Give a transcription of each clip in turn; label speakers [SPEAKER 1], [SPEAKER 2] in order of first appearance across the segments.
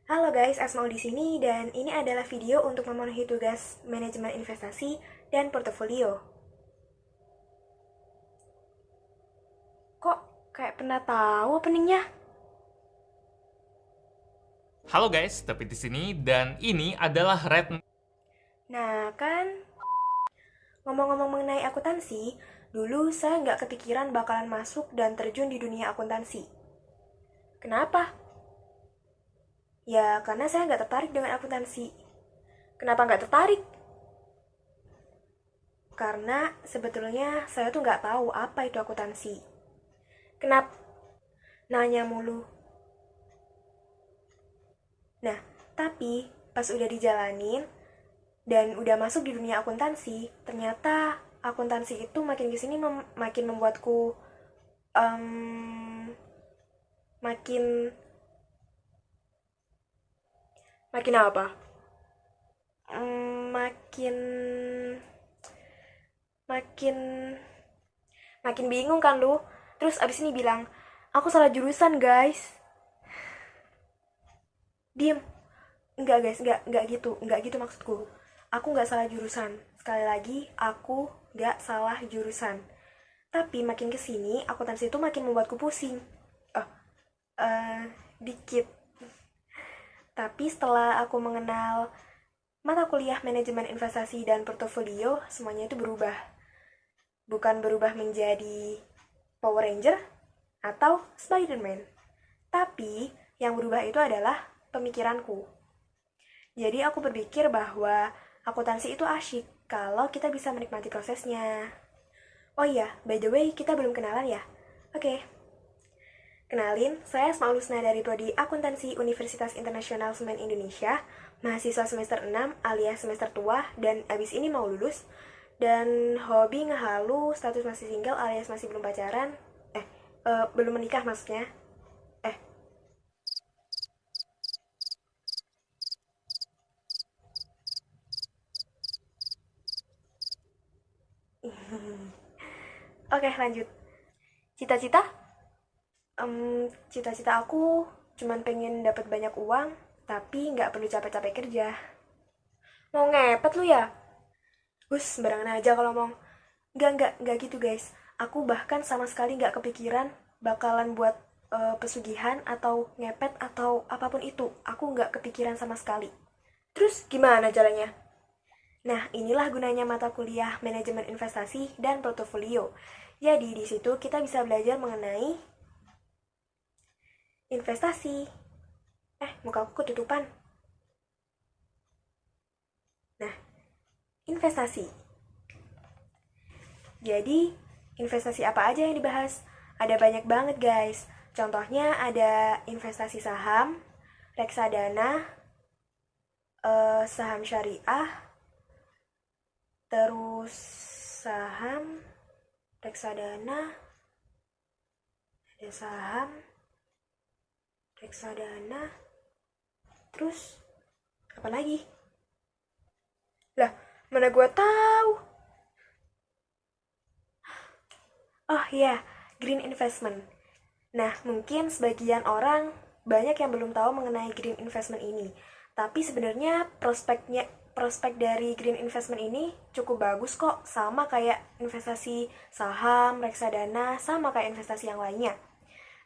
[SPEAKER 1] Halo guys, Asmaul di sini dan ini adalah video untuk memenuhi tugas manajemen investasi dan portofolio. Kok kayak pernah tahu openingnya?
[SPEAKER 2] Halo guys, tapi di sini dan ini adalah Red.
[SPEAKER 1] Nah kan, ngomong-ngomong mengenai akuntansi, dulu saya nggak kepikiran bakalan masuk dan terjun di dunia akuntansi. Kenapa? Ya karena saya nggak tertarik dengan akuntansi. Kenapa nggak tertarik? Karena sebetulnya saya tuh nggak tahu apa itu akuntansi. Kenapa? Nanya mulu. Nah, tapi pas udah dijalanin dan udah masuk di dunia akuntansi, ternyata akuntansi itu makin kesini makin membuatku em, makin makin apa? Makin makin makin bingung kan lu. Terus abis ini bilang, aku salah jurusan guys. Diem. Enggak guys, enggak gitu maksudku. Aku nggak salah jurusan. Sekali lagi, aku nggak salah jurusan. Tapi makin kesini, akuntansi itu makin membuatku pusing. Oh, dikit. Tapi setelah aku mengenal mata kuliah manajemen investasi dan portofolio, semuanya itu berubah. Bukan berubah menjadi Power Ranger atau Spider-Man. Tapi yang berubah itu adalah pemikiranku. Jadi aku berpikir bahwa akuntansi itu asyik kalau kita bisa menikmati prosesnya. Oh iya, by the way, kita belum kenalan ya? Oke. Kenalin, saya Asma Lusna dari Prodi Akuntansi Universitas Internasional Semen Indonesia, mahasiswa semester 6 alias semester tua, dan abis ini mau lulus. Dan hobi ngehalu, status masih single alias masih belum pacaran. Belum menikah maksudnya. Eh, oke lanjut. Cita-cita? Cita-cita aku cuman pengen dapat banyak uang, tapi nggak perlu capek-capek kerja. Mau ngepet lu ya? Sembarangan aja kalau ngomong. Nggak gitu guys. Aku bahkan sama sekali nggak kepikiran bakalan buat pesugihan atau ngepet atau apapun itu. Aku nggak kepikiran sama sekali. Terus gimana caranya? Nah, inilah gunanya mata kuliah manajemen investasi dan portofolio. Jadi di situ kita bisa belajar mengenai investasi. Muka aku ketutupan. Nah, investasi. Jadi, investasi apa aja yang dibahas? Ada banyak banget guys. Contohnya ada investasi saham, reksadana, saham syariah, terus saham, reksadana, ada saham, reksadana, terus apa lagi? Lah, mana gua tahu? Oh iya, green investment. Nah, mungkin sebagian orang banyak yang belum tahu mengenai green investment ini. Tapi sebenarnya prospek dari green investment ini cukup bagus kok, sama kayak investasi saham, reksadana, sama kayak investasi yang lainnya.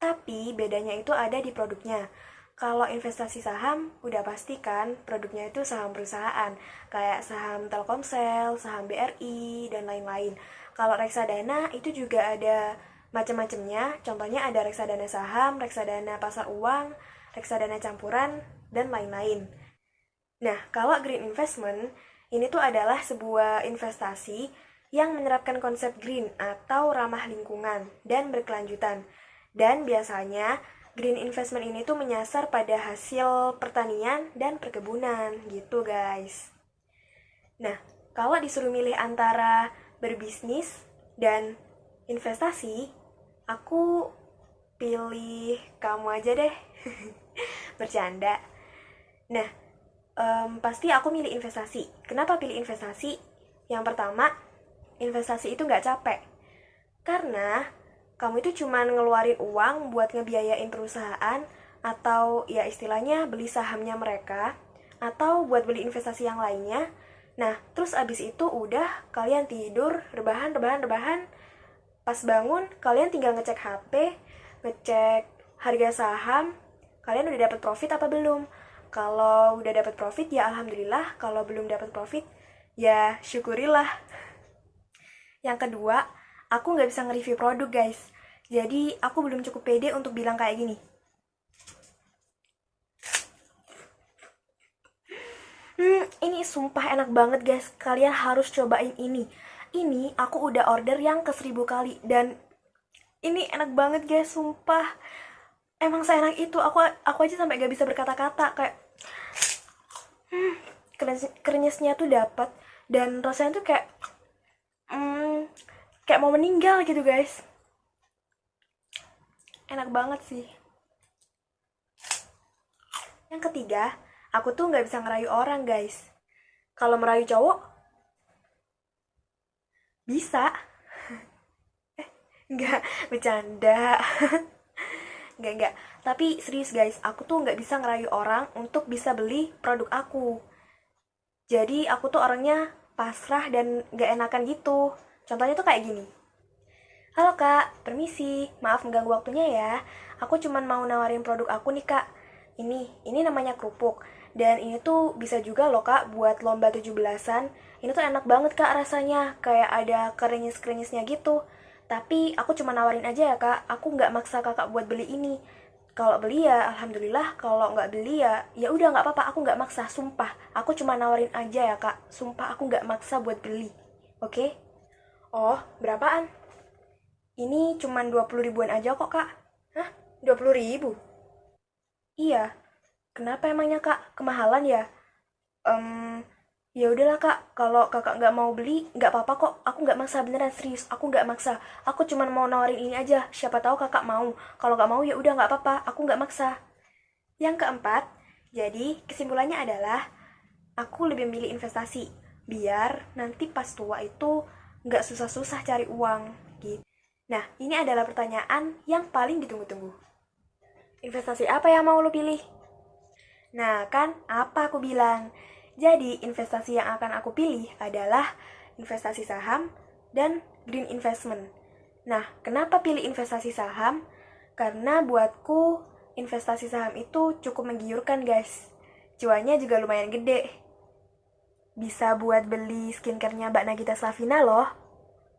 [SPEAKER 1] Tapi bedanya itu ada di produknya. Kalau investasi saham, udah pasti kan produknya itu saham perusahaan, kayak saham Telkomsel, saham BRI, dan lain-lain. Kalau reksadana itu juga ada macam-macamnya, contohnya ada reksadana saham, reksadana pasar uang, reksadana campuran, dan lain-lain. Nah, kalau green investment, ini tuh adalah sebuah investasi yang menerapkan konsep green atau ramah lingkungan dan berkelanjutan. Dan biasanya, green investment ini tuh menyasar pada hasil pertanian dan perkebunan gitu guys. Nah, kalau disuruh milih antara berbisnis dan investasi, aku pilih kamu aja deh. Bercanda. Nah, pasti aku milih investasi. Kenapa pilih investasi? Yang pertama, investasi itu nggak capek. Karena kamu itu cuma ngeluarin uang buat ngebiayain perusahaan, atau ya istilahnya beli sahamnya mereka, atau buat beli investasi yang lainnya. Nah, terus abis itu udah kalian tidur, rebahan. Pas bangun, kalian tinggal ngecek HP, ngecek harga saham, kalian udah dapat profit apa belum. Kalau udah dapat profit ya alhamdulillah, kalau belum dapat profit ya syukurilah. Yang kedua, aku nggak bisa nge-review produk guys. Jadi aku belum cukup pede untuk bilang kayak gini. Ini sumpah enak banget guys. Kalian harus cobain ini. Ini aku udah order yang ke 1000 kali. Dan ini enak banget guys, sumpah. Emang seenak itu. Aku aja sampai gak bisa berkata-kata. Kayak krenyesnya tuh dapat. Dan rasanya tuh kayak mau meninggal gitu guys. Enak banget sih. Yang ketiga, aku tuh nggak bisa ngerayu orang guys. Kalau merayu cowok, bisa. Nggak, bercanda. Nggak. Tapi serius guys, aku tuh nggak bisa ngerayu orang untuk bisa beli produk aku. Jadi aku tuh orangnya pasrah dan nggak enakan gitu. Contohnya tuh kayak gini. Halo kak, permisi, maaf mengganggu waktunya ya. Aku cuman mau nawarin produk aku nih kak. Ini namanya kerupuk. Dan ini tuh bisa juga loh kak buat lomba 17-an. Ini tuh enak banget kak rasanya, kayak ada krenyes-krenyesnya gitu. Tapi aku cuma nawarin aja ya kak, aku nggak maksa kakak buat beli ini. Kalau beli ya alhamdulillah, kalau nggak beli ya udah nggak apa-apa, aku nggak maksa, sumpah. Aku cuma nawarin aja ya kak, sumpah aku nggak maksa buat beli. Oke? Oh, berapaan? Ini cuma 20 ribuan aja kok kak. Hah? 20 ribu? Iya. Kenapa emangnya kak? Kemahalan ya? Ya udahlah kak, kalau kakak nggak mau beli, nggak apa-apa kok. Aku nggak maksa, beneran serius. Aku nggak maksa. Aku cuma mau nawarin ini aja. Siapa tahu kakak mau. Kalau nggak mau ya udah nggak apa-apa. Aku nggak maksa. Yang keempat, jadi kesimpulannya adalah aku lebih milih investasi. Biar nanti pas tua itu nggak susah-susah cari uang. Gitu. Nah, ini adalah pertanyaan yang paling ditunggu-tunggu. Investasi apa yang mau lo pilih? Nah, kan apa aku bilang? Jadi, investasi yang akan aku pilih adalah investasi saham dan green investment. Nah, kenapa pilih investasi saham? Karena buatku investasi saham itu cukup menggiurkan, guys. Cuannya juga lumayan gede. Bisa buat beli skincare-nya Mbak Nagita Slavina loh.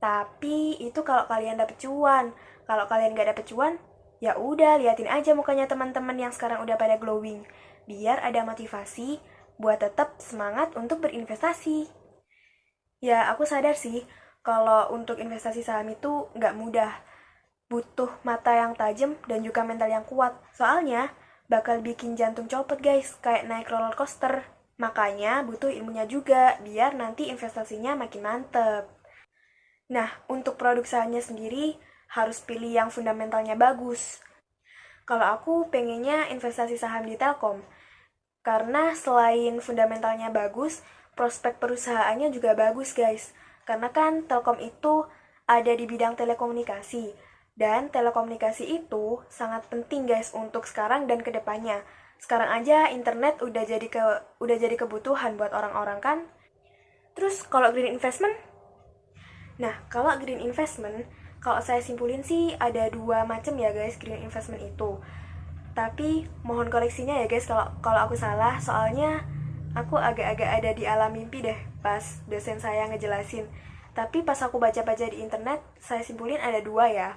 [SPEAKER 1] Tapi itu kalau kalian dapet cuan. Kalau kalian gak dapet cuan, ya udah liatin aja mukanya teman-teman yang sekarang udah pada glowing. Biar ada motivasi buat tetap semangat untuk berinvestasi. Ya, aku sadar sih kalau untuk investasi saham itu nggak mudah. Butuh mata yang tajam dan juga mental yang kuat. Soalnya bakal bikin jantung copot guys, kayak naik roller coaster. Makanya butuh ilmunya juga biar nanti investasinya makin mantep. Nah, untuk produk sahamnya sendiri harus pilih yang fundamentalnya bagus. Kalau aku pengennya investasi saham di Telkom. Karena selain fundamentalnya bagus, prospek perusahaannya juga bagus guys. Karena kan Telkom itu ada di bidang telekomunikasi. Dan telekomunikasi itu sangat penting guys untuk sekarang dan kedepannya. Sekarang aja internet udah jadi kebutuhan buat orang-orang kan. Terus kalau green investment? Nah, kalau green investment, kalau saya simpulin sih ada dua macam ya guys green investment itu. Tapi mohon koreksinya ya guys kalau aku salah, soalnya aku agak-agak ada di alam mimpi deh pas dosen saya ngejelasin. Tapi pas aku baca-baca di internet, saya simpulin ada dua ya.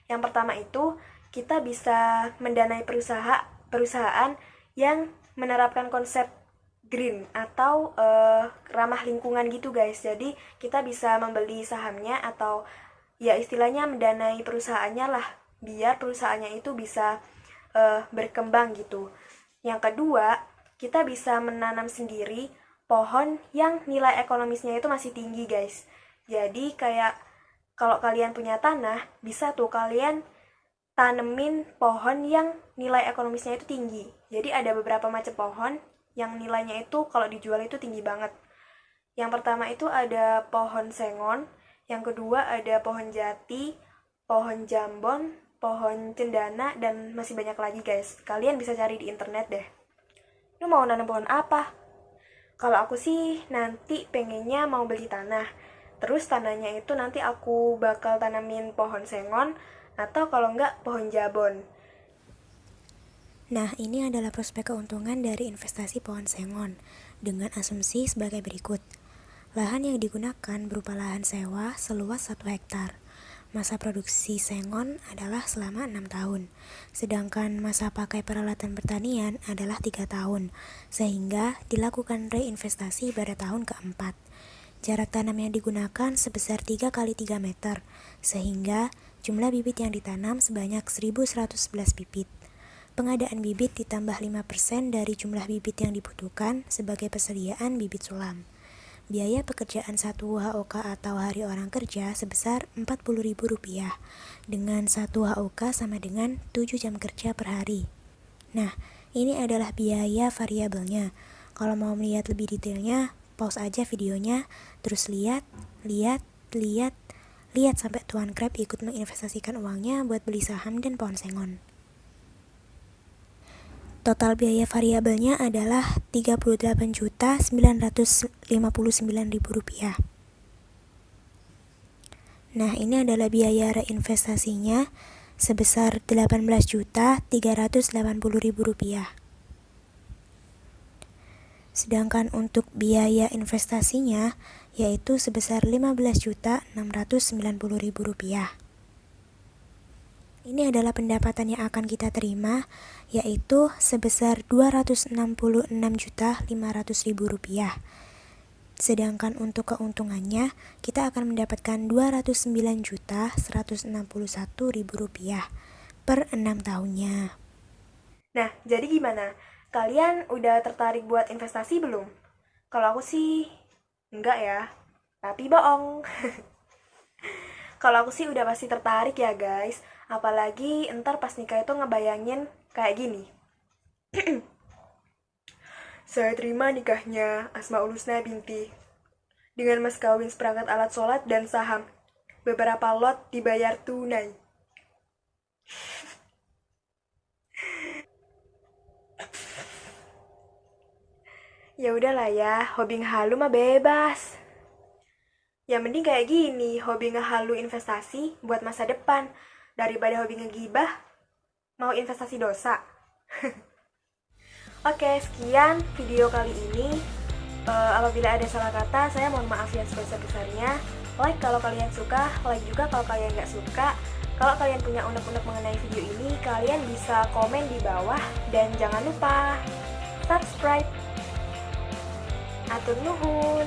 [SPEAKER 1] Yang pertama itu kita bisa mendanai perusahaan yang menerapkan konsep green atau ramah lingkungan gitu guys. Jadi kita bisa membeli sahamnya atau ya istilahnya mendanai perusahaannya lah biar perusahaannya itu bisa berkembang gitu. Yang kedua, kita bisa menanam sendiri pohon yang nilai ekonomisnya itu masih tinggi guys. Jadi kayak kalau kalian punya tanah, bisa tuh kalian tanemin pohon yang nilai ekonomisnya itu tinggi. Jadi ada beberapa macam pohon yang nilainya itu kalau dijual itu tinggi banget. Yang pertama itu ada pohon sengon, yang kedua ada pohon jati, pohon jambon, pohon cendana, dan masih banyak lagi guys. Kalian bisa cari di internet deh. Lu mau nanam pohon apa? Kalau aku sih nanti pengennya mau beli tanah. Terus tanahnya itu nanti aku bakal tanamin pohon sengon atau kalau enggak pohon jabon.
[SPEAKER 3] Nah, ini adalah prospek keuntungan dari investasi pohon sengon dengan asumsi sebagai berikut. Lahan yang digunakan berupa lahan sewa seluas 1 hektar. Masa produksi sengon adalah selama 6 tahun, sedangkan masa pakai peralatan pertanian adalah 3 tahun, sehingga dilakukan reinvestasi pada tahun keempat. Jarak tanam yang digunakan sebesar 3 kali 3 meter, sehingga jumlah bibit yang ditanam sebanyak 1.111 bibit. Pengadaan bibit ditambah 5% dari jumlah bibit yang dibutuhkan sebagai persediaan bibit sulam. Biaya pekerjaan 1 HOK atau hari orang kerja sebesar Rp40.000, dengan 1 HOK sama dengan 7 jam kerja per hari. Nah, ini adalah biaya variabelnya. Kalau mau melihat lebih detailnya, pause aja videonya, terus lihat sampai Tuan Crab ikut menginvestasikan uangnya buat beli saham dan pohon sengon. Total biaya variabelnya adalah Rp38.959.000. Nah, ini adalah biaya reinvestasinya sebesar Rp18.380.000. Sedangkan untuk biaya investasinya yaitu sebesar Rp15.690.000. Ini adalah pendapatan yang akan kita terima, yaitu sebesar Rp266.500.000. Sedangkan untuk keuntungannya, kita akan mendapatkan Rp29.161.000 per 6 tahunnya.
[SPEAKER 1] Nah, jadi gimana? Kalian udah tertarik buat investasi belum? Kalau aku sih enggak ya, tapi bohong. Kalau aku sih udah pasti tertarik ya guys. Apalagi ntar pas nikah itu ngebayangin kayak gini. Saya terima nikahnya Asmaul Husna binti dengan mas kawin seperangkat alat sholat dan saham. Beberapa lot dibayar tunai. Ya udahlah ya, hobi ngehalu mah bebas. Ya mending kayak gini, hobi ngehalu investasi buat masa depan daripada hobi ngegibah mau investasi dosa. Oke, sekian video kali ini. Apabila ada salah kata, saya mohon maaf yang sebesar-besarnya. Like kalau kalian suka, like juga kalau kalian nggak suka. Kalau kalian punya unek-unek mengenai video ini, kalian bisa komen di bawah. Dan jangan lupa subscribe. Atur nuhun.